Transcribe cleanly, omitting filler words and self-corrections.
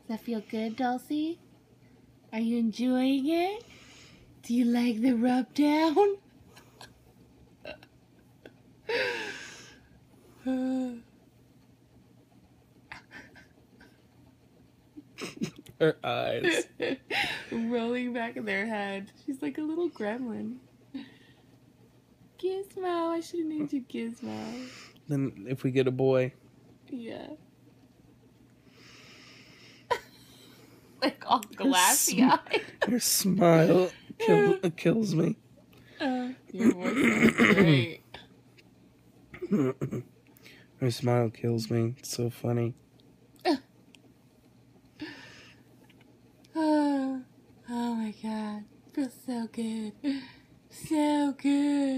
that feel good, Dulce? Are you enjoying it? Do you like the rub down? Her eyes. Rolling back in their head. She's like a little gremlin. Gizmo. I should have named you Gizmo. Then if we get a boy. Yeah. Like all glassy eyed. Her smile kills me. Your voice sounds great. Her smile kills me. It's so funny. Oh my god. Feels so good. So good.